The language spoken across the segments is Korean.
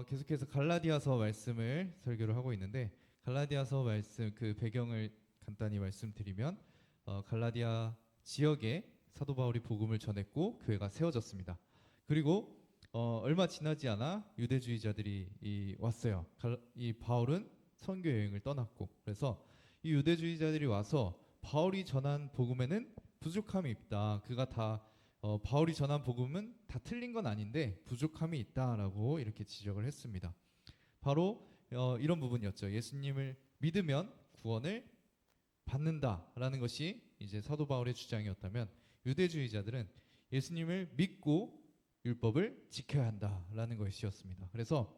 계속해서 갈라디아서 말씀을 설교를 하고 있는데 갈라디아서 말씀 그 배경을 간단히 말씀드리면 갈라디아 지역에 사도 바울이 복음을 전했고 교회가 세워졌습니다. 그리고 얼마 지나지 않아 유대주의자들이 왔어요. 이 바울은 선교 여행을 떠났고 그래서 이 유대주의자들이 와서 바울이 전한 복음에는 부족함이 있다. 그가 다 바울이 전한 복음은 다 틀린 건 아닌데 부족함이 있다라고 이렇게 지적을 했습니다. 바로 이런 부분이었죠. 예수님을 믿으면 구원을 받는다라는 것이 이제 사도 바울의 주장이었다면 유대주의자들은 예수님을 믿고 율법을 지켜야 한다라는 것이었습니다. 그래서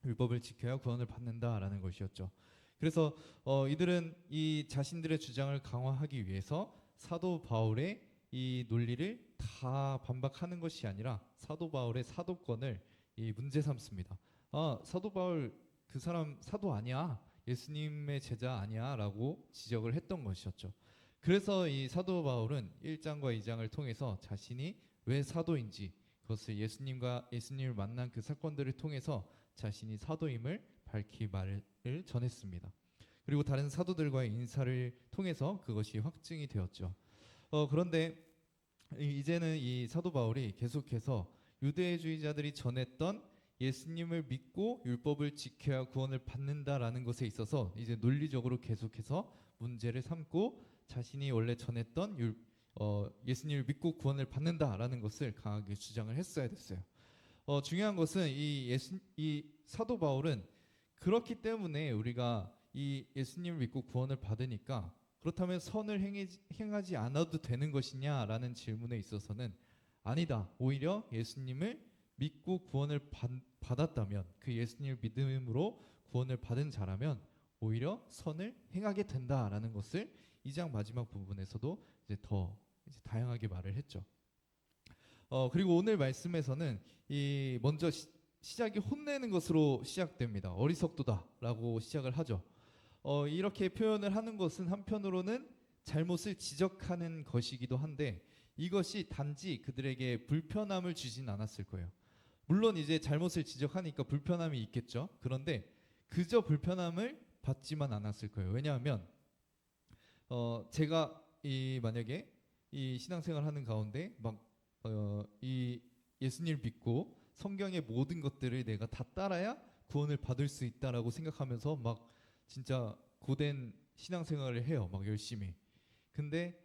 율법을 지켜야 구원을 받는다라는 것이었죠. 그래서 이들은 이 자신들의 주장을 강화하기 위해서 사도 바울의 이 논리를 다 반박하는 것이 아니라 사도 바울의 사도권을 문제 삼습니다. 사도 바울 그 사람 사도 아니야. 예수님의 제자 아니야라고 지적을 했던 것이었죠. 그래서 이 사도 바울은 1장과 2장을 통해서 자신이 왜 사도인지 그것을 예수님을 만난 그 사건들을 통해서 자신이 사도임을 밝히 말을 전했습니다. 그리고 다른 사도들과의 인사를 통해서 그것이 확증이 되었죠. 그런데 이제는 이 사도 바울이 계속해서 유대주의자들이 전했던 예수님을 믿고 율법을 지켜야 구원을 받는다라는 것에 있어서 이제 논리적으로 계속해서 문제를 삼고 자신이 원래 전했던 예수님을 믿고 구원을 받는다라는 것을 강하게 주장을 했어야 됐어요. 중요한 것은 이 사도 바울은 그렇기 때문에 우리가 이 예수님을 믿고 구원을 받으니까 그렇다면 선을 행하지 않아도 되는 것이냐라는 질문에 있어서는 아니다. 오히려 예수님을 믿고 구원을 받았다면 그 예수님을 믿음으로 구원을 받은 자라면 오히려 선을 행하게 된다라는 것을 2장 마지막 부분에서도 이제 더 다양하게 말을 했죠. 그리고 오늘 말씀에서는 먼저 시작이 혼내는 것으로 시작됩니다. 어리석도다라고 시작을 하죠. 이렇게 표현을 하는 것은 한편으로는 잘못을 지적하는 것이기도 한데 이것이 단지 그들에게 불편함을 주진 않았을 거예요. 물론 이제 잘못을 지적하니까 불편함이 있겠죠. 그런데 그저 불편함을 받지만 않았을 거예요. 왜냐하면 제가 만약에 이 신앙생활 하는 가운데 이 예수님을 믿고 성경의 모든 것들을 내가 다 따라야 구원을 받을 수 있다라고 생각하면서 막 진짜 고된 신앙생활을 해요. 막 열심히. 근데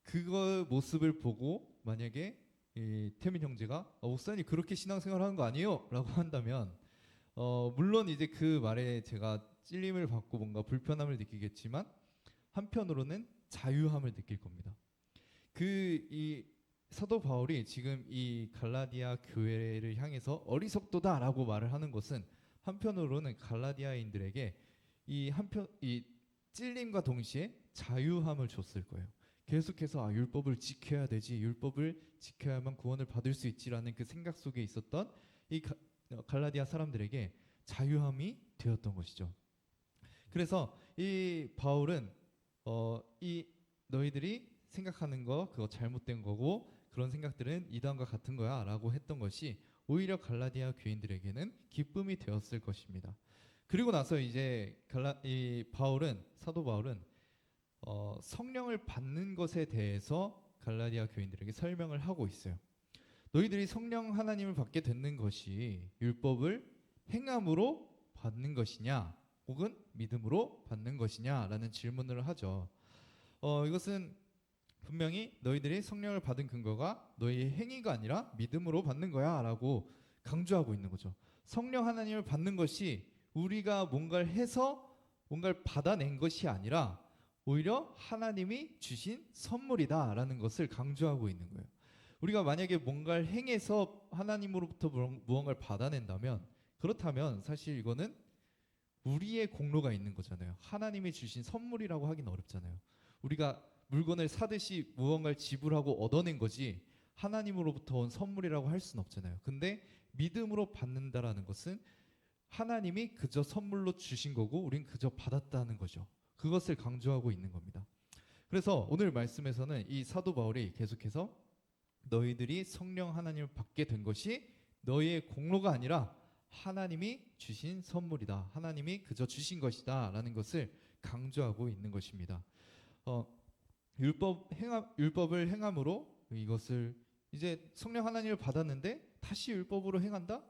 그거 모습을 보고 만약에 태민 형제가 목사님 그렇게 신앙생활 하는 거 아니에요? 라고 한다면 물론 이제 그 말에 제가 찔림을 받고 뭔가 불편함을 느끼겠지만 한편으로는 자유함을 느낄 겁니다. 이 사도 바울이 지금 이 갈라디아 교회를 향해서 어리석도다라고 말을 하는 것은 한편으로는 갈라디아인들에게 이 찔림과 동시에 자유함을 줬을 거예요. 계속해서 율법을 지켜야 되지, 율법을 지켜야만 구원을 받을 수 있지라는 그 생각 속에 있었던 이 갈라디아 사람들에게 자유함이 되었던 것이죠. 그래서 이 바울은 이 너희들이 생각하는 거 그거 잘못된 거고 그런 생각들은 이단과 같은 거야라고 했던 것이 오히려 갈라디아 교인들에게는 기쁨이 되었을 것입니다. 그리고 나서 이제 사도 바울은 성령을 받는 것에 대해서 갈라디아 교인들에게 설명을 하고 있어요. 너희들이 성령 하나님을 받게 되는 것이 율법을 행함으로 받는 것이냐 혹은 믿음으로 받는 것이냐라는 질문을 하죠. 이것은 분명히 너희들이 성령을 받은 근거가 너희의 행위가 아니라 믿음으로 받는 거야 라고 강조하고 있는 거죠. 성령 하나님을 받는 것이 우리가 뭔가를 해서 뭔가를 받아낸 것이 아니라 오히려 하나님이 주신 선물이다 라는 것을 강조하고 있는 거예요. 우리가 만약에 뭔가를 행해서 하나님으로부터 무언가를 받아낸다면 그렇다면 사실 이거는 우리의 공로가 있는 거잖아요. 하나님이 주신 선물이라고 하기는 어렵잖아요. 우리가 물건을 사듯이 무언가를 지불하고 얻어낸 거지 하나님으로부터 온 선물이라고 할 수는 없잖아요. 근데 믿음으로 받는다라는 것은 하나님이 그저 선물로 주신 거고 우린 그저 받았다는 거죠. 그것을 강조하고 있는 겁니다. 그래서 오늘 말씀에서는 이 사도 바울이 계속해서 너희들이 성령 하나님을 받게 된 것이 너희의 공로가 아니라 하나님이 주신 선물이다. 하나님이 그저 주신 것이다라는 것을 강조하고 있는 것입니다. 어, 율법을 행함으로 이것을 이제 성령 하나님을 받았는데 다시 율법으로 행한다?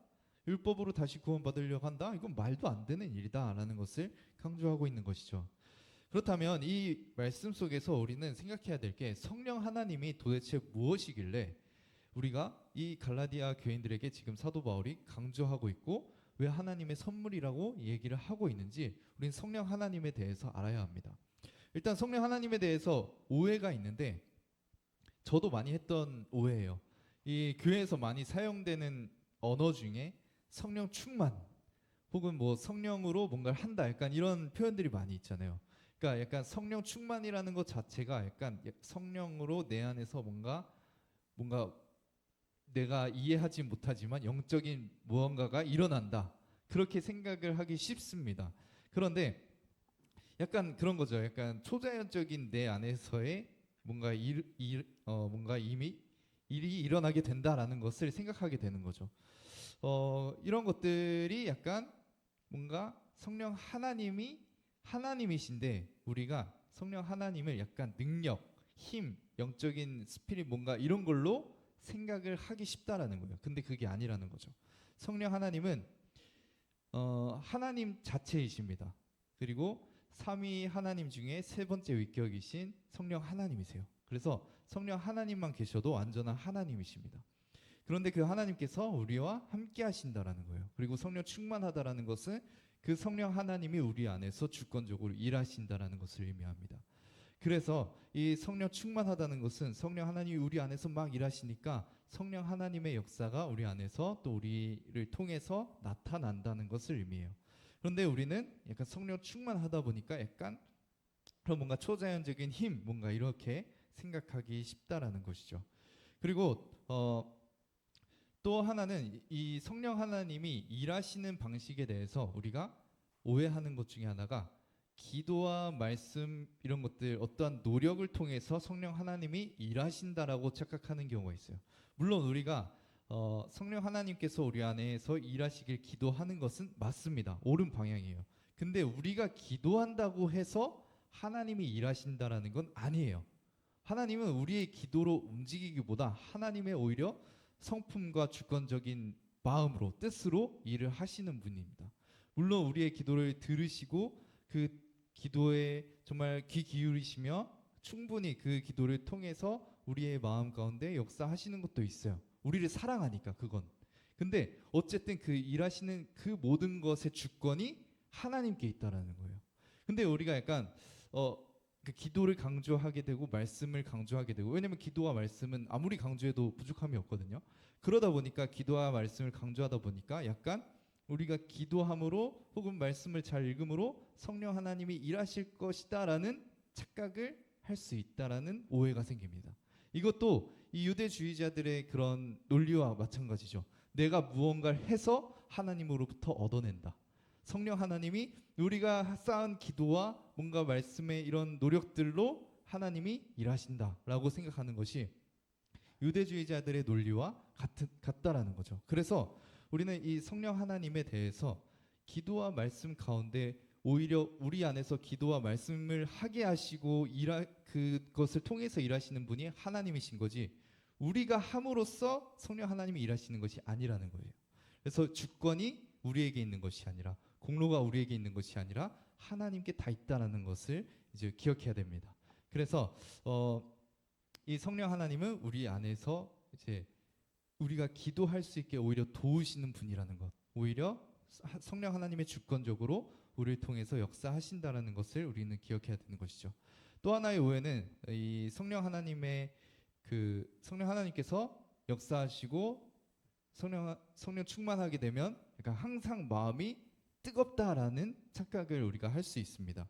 율법으로 다시 구원받으려고 한다? 이건 말도 안 되는 일이다라는 것을 강조하고 있는 것이죠. 그렇다면 이 말씀 속에서 우리는 생각해야 될 게 성령 하나님이 도대체 무엇이길래 우리가 이 갈라디아 교인들에게 지금 사도 바울이 강조하고 있고 왜 하나님의 선물이라고 얘기를 하고 있는지 우리는 성령 하나님에 대해서 알아야 합니다. 일단 성령 하나님에 대해서 오해가 있는데 저도 많이 했던 오해예요. 이 교회에서 많이 사용되는 언어 중에 성령 충만 혹은 뭐 성령으로 뭔가를 한다 약간 이런 표현들이 많이 있잖아요. 그러니까 약간 성령 충만이라는 것 자체가 약간 성령으로 내 안에서 뭔가 내가 이해하지 못하지만 영적인 무언가가 일어난다. 그렇게 생각을 하기 쉽습니다. 그런데 약간 그런 거죠. 약간 초자연적인 내 안에서의 뭔가 이미 일이 일어나게 된다라는 것을 생각하게 되는 거죠. 이런 것들이 약간 뭔가 성령 하나님이 하나님이신데 우리가 성령 하나님을 약간 능력, 힘, 영적인 스피릿 뭔가 이런 걸로 생각을 하기 쉽다라는 거예요. 근데 그게 아니라는 거죠. 성령 하나님은 하나님 자체이십니다. 그리고 삼위 하나님 중에 세 번째 위격이신 성령 하나님이세요. 그래서 성령 하나님만 계셔도 완전한 하나님이십니다. 그런데 그 하나님께서 우리와 함께 하신다라는 거예요. 그리고 성령 충만하다라는 것은 그 성령 하나님이 우리 안에서 주권적으로 일하신다라는 것을 의미합니다. 그래서 이 성령 충만하다는 것은 성령 하나님이 우리 안에서 막 일하시니까 성령 하나님의 역사가 우리 안에서 또 우리를 통해서 나타난다는 것을 의미해요. 그런데 우리는 약간 성령 충만하다 보니까 약간 그런 뭔가 초자연적인 힘 뭔가 이렇게 생각하기 쉽다라는 것이죠. 그리고 또 하나는 이 성령 하나님이 일하시는 방식에 대해서 우리가 오해하는 것 중에 하나가 기도와 말씀 이런 것들 어떠한 노력을 통해서 성령 하나님이 일하신다라고 착각하는 경우가 있어요. 물론 우리가 성령 하나님께서 우리 안에서 일하시길 기도하는 것은 맞습니다. 옳은 방향이에요. 근데 우리가 기도한다고 해서 하나님이 일하신다라는 건 아니에요. 하나님은 우리의 기도로 움직이기보다 하나님의 오히려 성품과 주권적인 마음으로 뜻으로 일을 하시는 분입니다. 물론 우리의 기도를 들으시고 그 기도에 정말 귀 기울이시며 충분히 그 기도를 통해서 우리의 마음 가운데 역사하시는 것도 있어요. 우리를 사랑하니까 그건. 근데 어쨌든 그 일하시는 그 모든 것의 주권이 하나님께 있다라는 거예요. 근데 우리가 약간 그 기도를 강조하게 되고 말씀을 강조하게 되고 왜냐면 기도와 말씀은 아무리 강조해도 부족함이 없거든요. 그러다 보니까 기도와 말씀을 강조하다 보니까 약간 우리가 기도함으로 혹은 말씀을 잘 읽음으로 성령 하나님이 일하실 것이다라는 착각을 할 수 있다라는 오해가 생깁니다. 이것도 이 유대주의자들의 그런 논리와 마찬가지죠. 내가 무언가를 해서 하나님으로부터 얻어낸다. 성령 하나님이 우리가 쌓은 기도와 뭔가 말씀의 이런 노력들로 하나님이 일하신다라고 생각하는 것이 유대주의자들의 논리와 같다라는 거죠. 그래서 우리는 이 성령 하나님에 대해서 기도와 말씀 가운데 오히려 우리 안에서 기도와 말씀을 하게 하시고 그것을 통해서 일하시는 분이 하나님이신 거지 우리가 함으로써 성령 하나님이 일하시는 것이 아니라는 거예요. 그래서 주권이 우리에게 있는 것이 아니라 공로가 우리에게 있는 것이 아니라 하나님께 다 있다라는 것을 이제 기억해야 됩니다. 그래서 이 성령 하나님은 우리 안에서 이제 우리가 기도할 수 있게 오히려 도우시는 분이라는 것. 오히려 성령 하나님의 주권적으로 우리를 통해서 역사하신다라는 것을 우리는 기억해야 되는 것이죠. 또 하나의 오해는 이 성령 하나님께서 역사하시고 성령 충만하게 되면 그러니까 항상 마음이 뜨겁다라는 착각을 우리가 할 수 있습니다.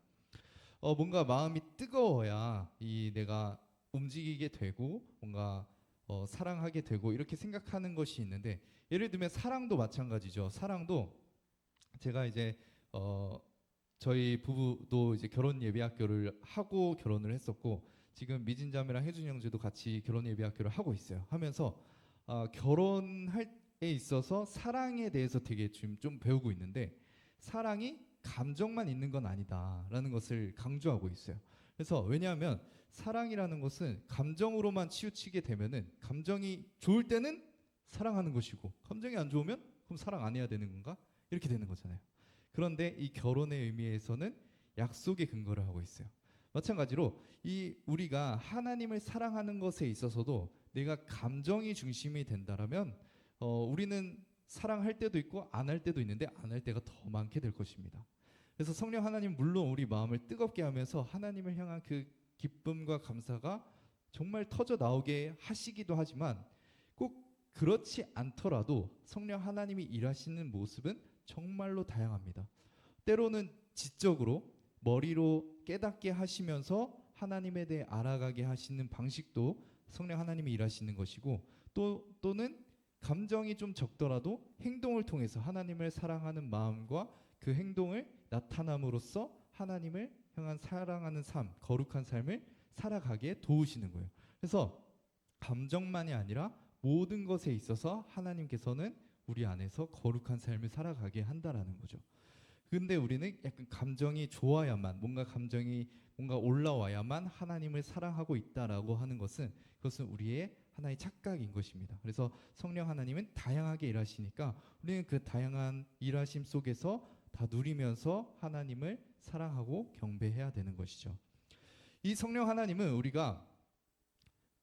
뭔가 마음이 뜨거워야 내가 움직이게 되고 뭔가 사랑하게 되고 이렇게 생각하는 것이 있는데 예를 들면 사랑도 마찬가지죠. 사랑도 제가 이제 저희 부부도 이제 결혼 예비학교를 하고 결혼을 했었고 지금 미진자매랑 혜준 형제도 같이 결혼 예비학교를 하고 있어요. 하면서 결혼할 있어서 사랑에 대해서 되게 지금 좀 배우고 있는데 사랑이 감정만 있는 건 아니다라는 것을 강조하고 있어요. 그래서 왜냐하면 사랑이라는 것은 감정으로만 치우치게 되면은 감정이 좋을 때는 사랑하는 것이고 감정이 안 좋으면 그럼 사랑 안 해야 되는 건가? 이렇게 되는 거잖아요. 그런데 이 결혼의 의미에서는 약속의 근거를 하고 있어요. 마찬가지로 이 우리가 하나님을 사랑하는 것에 있어서도 내가 감정이 중심이 된다라면 우리는 사랑할 때도 있고 안 할 때도 있는데 안 할 때가 더 많게 될 것입니다. 그래서 성령 하나님 물론 우리 마음을 뜨겁게 하면서 하나님을 향한 그 기쁨과 감사가 정말 터져 나오게 하시기도 하지만 꼭 그렇지 않더라도 성령 하나님이 일하시는 모습은 정말로 다양합니다. 때로는 지적으로 머리로 깨닫게 하시면서 하나님에 대해 알아가게 하시는 방식도 성령 하나님이 일하시는 것이고 또는 감정이 좀 적더라도 행동을 통해서 하나님을 사랑하는 마음과 그 행동을 나타남으로써 하나님을 향한 사랑하는 삶, 거룩한 삶을 살아가게 도우시는 거예요. 그래서 감정만이 아니라 모든 것에 있어서 하나님께서는 우리 안에서 거룩한 삶을 살아가게 한다라는 거죠. 근데 우리는 약간 감정이 좋아야만 뭔가 올라와야만 하나님을 사랑하고 있다라고 하는 것은 그것은 우리의 하나의 착각인 것입니다. 그래서 성령 하나님은 다양하게 일하시니까 우리는 그 다양한 일하심 속에서 다 누리면서 하나님을 사랑하고 경배해야 되는 것이죠. 이 성령 하나님은 우리가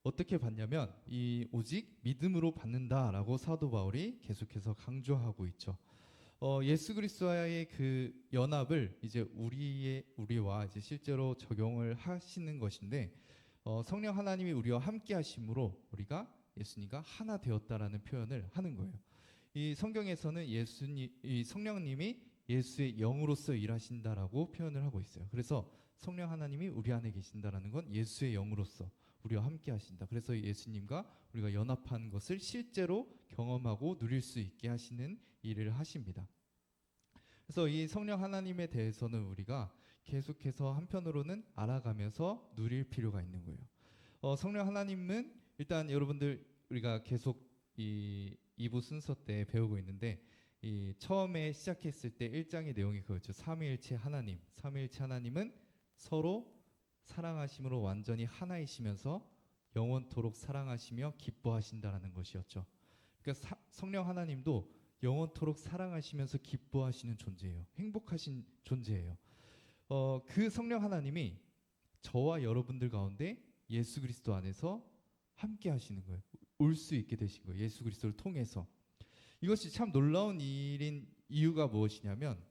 어떻게 받냐면 이 오직 믿음으로 받는다라고 사도 바울이 계속해서 강조하고 있죠. 예수 그리스도와의 그 연합을 이제 우리와 이제 실제로 적용을 하시는 것인데 성령 하나님이 우리와 함께 하심으로 우리가 예수님과 하나 되었다라는 표현을 하는 거예요. 이 성경에서는 이 성령님이 예수의 영으로서 일하신다라고 표현을 하고 있어요. 그래서 성령 하나님이 우리 안에 계신다라는 건 예수의 영으로서 우리와 함께 하신다. 그래서 예수님과 우리가 연합한 것을 실제로 경험하고 누릴 수 있게 하시는 일을 하십니다. 그래서 이 성령 하나님에 대해서는 우리가 계속해서 한편으로는 알아가면서 누릴 필요가 있는 거예요. 성령 하나님은 일단 여러분들 우리가 계속 이 2부 순서 때 배우고 있는데 이 처음에 시작했을 때 1장의 내용이 그거죠. 삼위일체 하나님. 삼위일체 하나님은 서로 사랑하심으로 완전히 하나이시면서 영원토록 사랑하시며 기뻐하신다라는 것이었죠. 그러니까 성령 하나님도 영원토록 사랑하시면서 기뻐하시는 존재예요. 행복하신 존재예요. 그 성령 하나님이 저와 여러분들 가운데 예수 그리스도 안에서 함께 하시는 거예요. 올 수 있게 되신 거예요. 예수 그리스도를 통해서. 이것이 참 놀라운 일인 이유가 무엇이냐면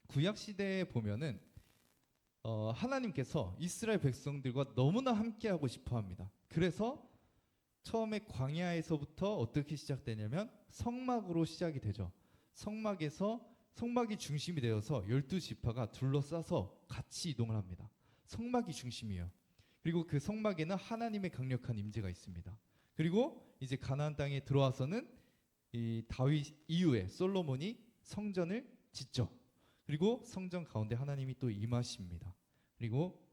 구약 시대에 보면은 하나님께서 이스라엘 백성들과 너무나 함께하고 싶어합니다. 그래서 처음에 광야에서부터 어떻게 시작되냐면 성막으로 시작이 되죠. 성막이 중심이 되어서 12지파가 둘러싸서 같이 이동을 합니다. 성막이 중심이에요. 그리고 그 성막에는 하나님의 강력한 임재가 있습니다. 그리고 이제 가나안 땅에 들어와서는 이 다윗 이후에 솔로몬이 성전을 짓죠. 그리고 성전 가운데 하나님이 또 임하십니다. 그리고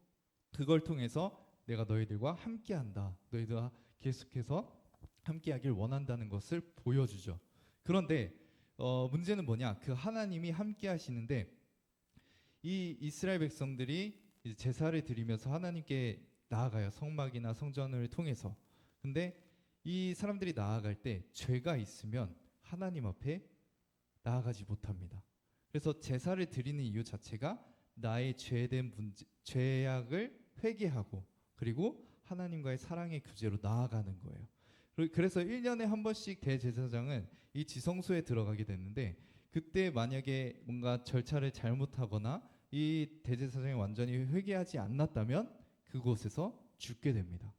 그걸 통해서 내가 너희들과 함께한다. 너희들과 계속해서 함께하길 원한다는 것을 보여주죠. 그런데 문제는 뭐냐? 그 하나님이 함께하시는데 이 이스라엘 백성들이 이제 제사를 드리면서 하나님께 나아가요. 성막이나 성전을 통해서. 근데 이 사람들이 나아갈 때 죄가 있으면 하나님 앞에 나아가지 못합니다. 그래서 제사를 드리는 이유 자체가 나의 죄된 죄악을 회개하고 그리고 하나님과의 사랑의 규제로 나아가는 거예요. 그래서 1년에 한 번씩 대제사장은 이 지성소에 들어가게 됐는데 그때 만약에 뭔가 절차를 잘못하거나 이 대제사장이 완전히 회개하지 않았다면 그곳에서 죽게 됩니다.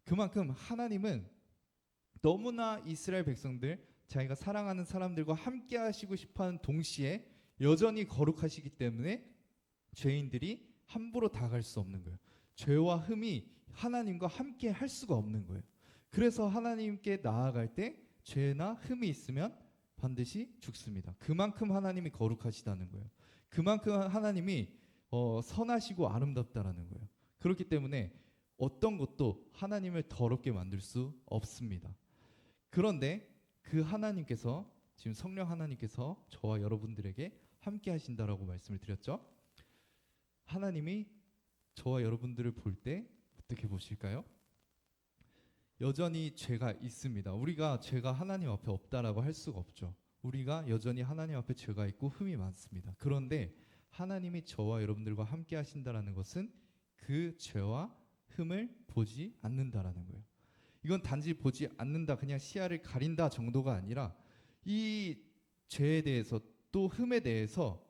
그만큼 하나님은 너무나 이스라엘 백성들 자기가 사랑하는 사람들과 함께 하시고 싶어하는 동시에 여전히 거룩하시기 때문에 죄인들이 함부로 다가갈 수 없는 거예요. 죄와 흠이 하나님과 함께 할 수가 없는 거예요. 그래서 하나님께 나아갈 때 죄나 흠이 있으면 반드시 죽습니다. 그만큼 하나님이 거룩하시다는 거예요. 그만큼 하나님이 선하시고 아름답다라는 거예요. 그렇기 때문에 어떤 것도 하나님을 더럽게 만들 수 없습니다. 그런데 그 하나님께서 지금 성령 하나님께서 저와 여러분들에게 함께 하신다라고 말씀을 드렸죠. 하나님이 저와 여러분들을 볼 때 어떻게 보실까요? 여전히 죄가 있습니다. 우리가 죄가 하나님 앞에 없다라고 할 수가 없죠. 우리가 여전히 하나님 앞에 죄가 있고 흠이 많습니다. 그런데 하나님이 저와 여러분들과 함께 하신다라는 것은 그 죄와 흠을 보지 않는다라는 거예요. 이건 단지 보지 않는다, 그냥 시야를 가린다 정도가 아니라 이 죄에 대해서 또 흠에 대해서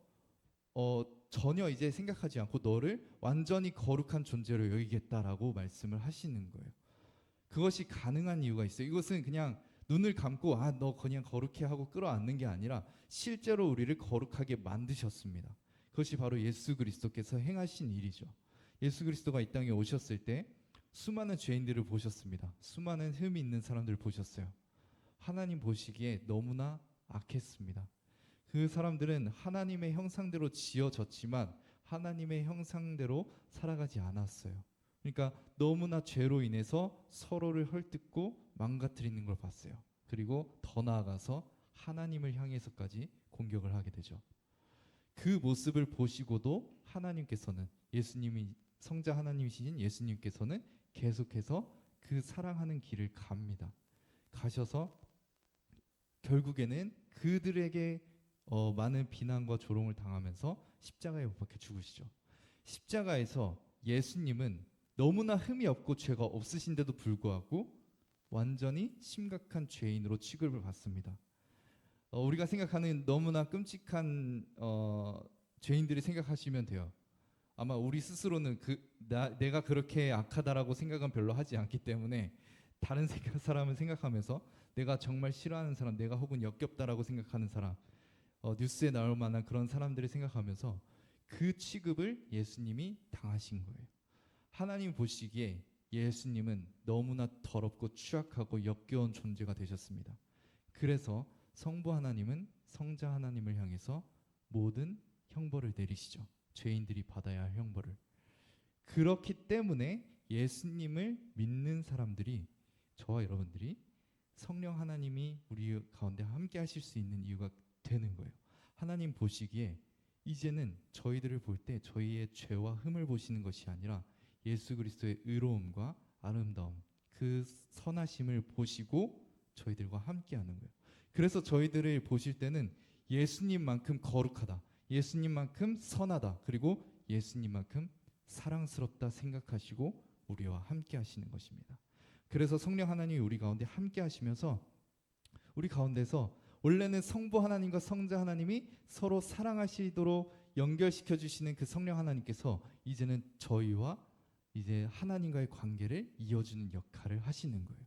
전혀 이제 생각하지 않고 너를 완전히 거룩한 존재로 여기겠다라고 말씀을 하시는 거예요. 그것이 가능한 이유가 있어요. 이것은 그냥 눈을 감고 너 그냥 거룩해 하고 끌어안는 게 아니라 실제로 우리를 거룩하게 만드셨습니다. 그것이 바로 예수 그리스도께서 행하신 일이죠. 예수 그리스도가 이 땅에 오셨을 때 수많은 죄인들을 보셨습니다. 수많은 흠이 있는 사람들을 보셨어요. 하나님 보시기에 너무나 악했습니다. 그 사람들은 하나님의 형상대로 지어졌지만 하나님의 형상대로 살아가지 않았어요. 그러니까 너무나 죄로 인해서 서로를 헐뜯고 망가뜨리는 걸 봤어요. 그리고 더 나아가서 하나님을 향해서까지 공격을 하게 되죠. 그 모습을 보시고도 하나님께서는, 예수님이 성자 하나님이신 예수님께서는 계속해서 그 사랑하는 길을 갑니다. 가셔서 결국에는 그들에게 많은 비난과 조롱을 당하면서 십자가에 못 박혀 죽으시죠. 십자가에서 예수님은 너무나 흠이 없고 죄가 없으신데도 불구하고 완전히 심각한 죄인으로 취급을 받습니다. 우리가 생각하는 너무나 끔찍한 죄인들이 생각하시면 돼요. 아마 우리 스스로는 내가 그렇게 악하다라고 생각은 별로 하지 않기 때문에 다른 사람을 생각하면서 내가 정말 싫어하는 사람, 내가 혹은 역겹다라고 생각하는 사람, 뉴스에 나올 만한 그런 사람들을 생각하면서 그 취급을 예수님이 당하신 거예요. 하나님 보시기에 예수님은 너무나 더럽고 추악하고 역겨운 존재가 되셨습니다. 그래서 성부 하나님은 성자 하나님을 향해서 모든 형벌을 내리시죠. 죄인들이 받아야 할 형벌을. 그렇기 때문에 예수님을 믿는 사람들이, 저와 여러분들이 성령 하나님이 우리 가운데 함께 하실 수 있는 이유가 되는 거예요. 하나님 보시기에 이제는 저희들을 볼 때 저희의 죄와 흠을 보시는 것이 아니라 예수 그리스도의 의로움과 아름다움, 그 선하심을 보시고 저희들과 함께하는 거예요. 그래서 저희들을 보실 때는 예수님만큼 거룩하다, 예수님만큼 선하다, 그리고 예수님만큼 사랑스럽다 생각하시고 우리와 함께 하시는 것입니다. 그래서 성령 하나님이 우리 가운데 함께 하시면서 우리 가운데서 원래는 성부 하나님과 성자 하나님이 서로 사랑하시도록 연결시켜 주시는 그 성령 하나님께서 이제는 저희와 이제 하나님과의 관계를 이어주는 역할을 하시는 거예요.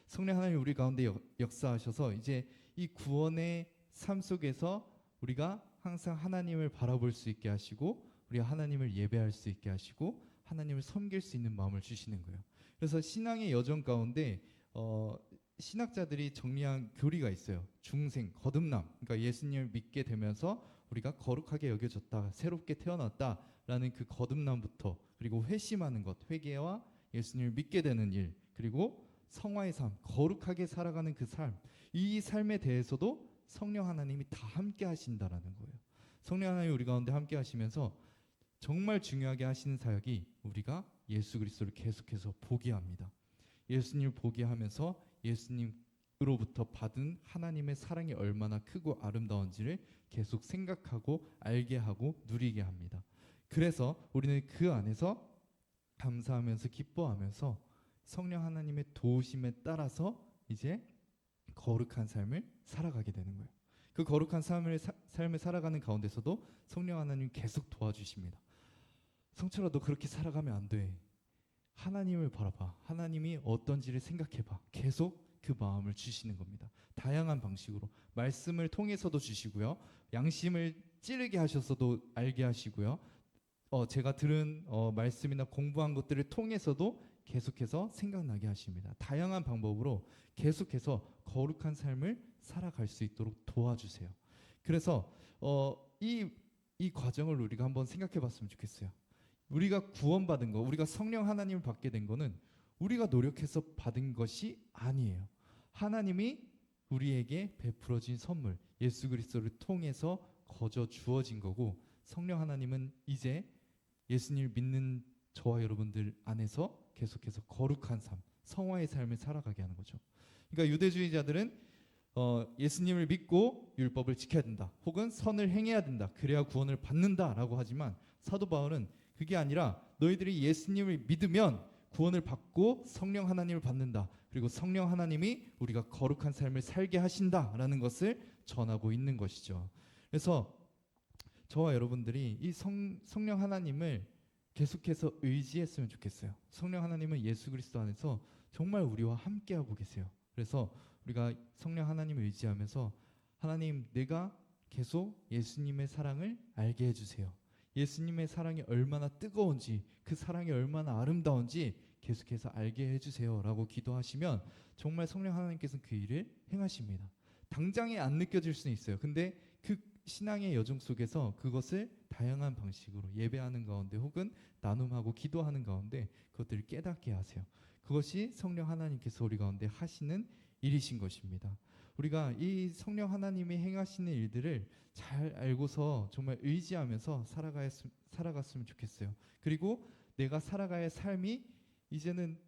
성령 하나님 우리 가운데 역사하셔서 이제 이 구원의 삶 속에서 우리가 항상 하나님을 바라볼 수 있게 하시고 우리가 하나님을 예배할 수 있게 하시고 하나님을 섬길 수 있는 마음을 주시는 거예요. 그래서 신앙의 여정 가운데 신학자들이 정리한 교리가 있어요. 중생, 거듭남. 그러니까 예수님을 믿게 되면서 우리가 거룩하게 여겨졌다, 새롭게 태어났다라는 그 거듭남부터, 그리고 회심하는 것, 회개와 예수님을 믿게 되는 일, 그리고 성화의 삶, 거룩하게 살아가는 그 삶, 이 삶에 대해서도 성령 하나님이 다 함께 하신다라는 거예요. 성령 하나님이 우리 가운데 함께 하시면서 정말 중요하게 하시는 사역이 우리가 예수 그리스도를 계속해서 보게 합니다. 예수님을 보게 하면서 예수님으로부터 받은 하나님의 사랑이 얼마나 크고 아름다운지를 계속 생각하고 알게 하고 누리게 합니다. 그래서 우리는 그 안에서 감사하면서 기뻐하면서 성령 하나님의 도우심에 따라서 이제 거룩한 삶을 살아가게 되는 거예요. 그 거룩한 삶을 살아가는 가운데서도 성령 하나님 계속 도와주십니다. 성철아, 너 그렇게 살아가면 안 돼. 하나님을 바라봐. 하나님이 어떤지를 생각해봐. 계속 그 마음을 주시는 겁니다. 다양한 방식으로 말씀을 통해서도 주시고요, 양심을 찌르게 하셔서도 알게 하시고요, 제가 들은 말씀이나 공부한 것들을 통해서도 계속해서 생각나게 하십니다. 다양한 방법으로 계속해서 거룩한 삶을 살아갈 수 있도록 도와주세요. 그래서 이 과정을 우리가 한번 생각해 봤으면 좋겠어요. 우리가 구원받은 거, 우리가 성령 하나님을 받게 된 거는 우리가 노력해서 받은 것이 아니에요. 하나님이 우리에게 베풀어진 선물, 예수 그리스도를 통해서 거저 주어진 거고, 성령 하나님은 이제 예수님을 믿는 저와 여러분들 안에서 계속해서 거룩한 삶, 성화의 삶을 살아가게 하는 거죠. 그러니까 유대주의자들은 예수님을 믿고 율법을 지켜야 된다, 혹은 선을 행해야 된다, 그래야 구원을 받는다라고 하지만 사도 바울은 그게 아니라 너희들이 예수님을 믿으면 구원을 받고 성령 하나님을 받는다, 그리고 성령 하나님이 우리가 거룩한 삶을 살게 하신다라는 것을 전하고 있는 것이죠. 그래서 저와 여러분들이 이 성령 하나님을 계속해서 의지했으면 좋겠어요. 성령 하나님은 예수 그리스도 안에서 정말 우리와 함께하고 계세요. 그래서 우리가 성령 하나님을 의지하면서 하나님, 내가 계속 예수님의 사랑을 알게 해주세요. 예수님의 사랑이 얼마나 뜨거운지, 그 사랑이 얼마나 아름다운지 계속해서 알게 해주세요 라고 기도하시면 정말 성령 하나님께서는 그 일을 행하십니다. 당장에 안 느껴질 수는 있어요. 근데 그 신앙의 여정 속에서 그것을 다양한 방식으로 예배하는 가운데 혹은 나눔하고 기도하는 가운데 그것들을 깨닫게 하세요. 그것이 성령 하나님께서 우리 가운데 하시는 일이신 것입니다. 우리가 이 성령 하나님이 행하시는 일들을 잘 알고서 정말 의지하면서 살아갔으면 좋겠어요. 그리고 내가 살아가야 할 삶이 이제는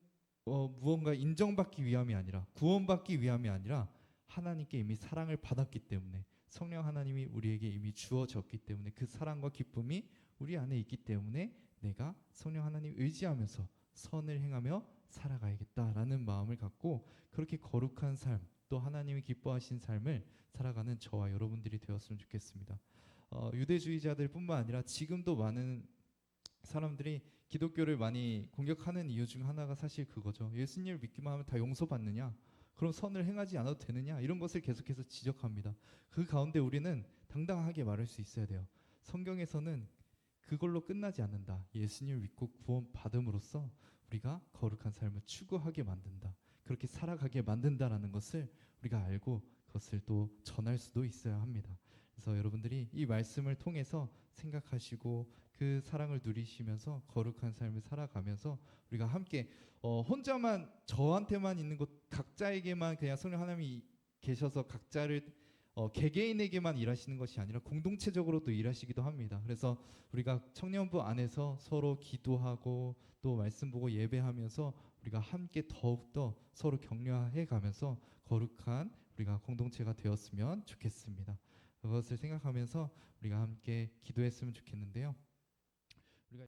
무언가 인정받기 위함이 아니라, 구원받기 위함이 아니라 하나님께 이미 사랑을 받았기 때문에, 성령 하나님이 우리에게 이미 주어졌기 때문에, 그 사랑과 기쁨이 우리 안에 있기 때문에 내가 성령 하나님 의지하면서 선을 행하며 살아가야겠다라는 마음을 갖고 그렇게 거룩한 삶, 또 하나님이 기뻐하신 삶을 살아가는 저와 여러분들이 되었으면 좋겠습니다. 유대주의자들뿐만 아니라 지금도 많은 사람들이 기독교를 많이 공격하는 이유 중 하나가 사실 그거죠. 예수님을 믿기만 하면 다 용서받느냐? 그럼 선을 행하지 않아도 되느냐? 이런 것을 계속해서 지적합니다. 그 가운데 우리는 당당하게 말할 수 있어야 돼요. 성경에서는 그걸로 끝나지 않는다. 예수님을 믿고 구원받음으로써 우리가 거룩한 삶을 추구하게 만든다, 그렇게 살아가게 만든다라는 것을 우리가 알고 그것을 또 전할 수도 있어야 합니다. 그래서 여러분들이 이 말씀을 통해서 생각하시고 그 사랑을 누리시면서 거룩한 삶을 살아가면서 우리가 함께 혼자만 저한테만 있는 것, 각자에게만 그냥 성령 하나님이 계셔서 각자를 개개인에게만 일하시는 것이 아니라 공동체적으로도 일하시기도 합니다. 그래서 우리가 청년부 안에서 서로 기도하고 또 말씀 보고 예배하면서 우리가 함께 더욱더 서로 격려해 가면서 거룩한 우리가 공동체가 되었으면 좋겠습니다. 그것을 생각하면서 우리가 함께 기도했으면 좋겠는데요. 우리가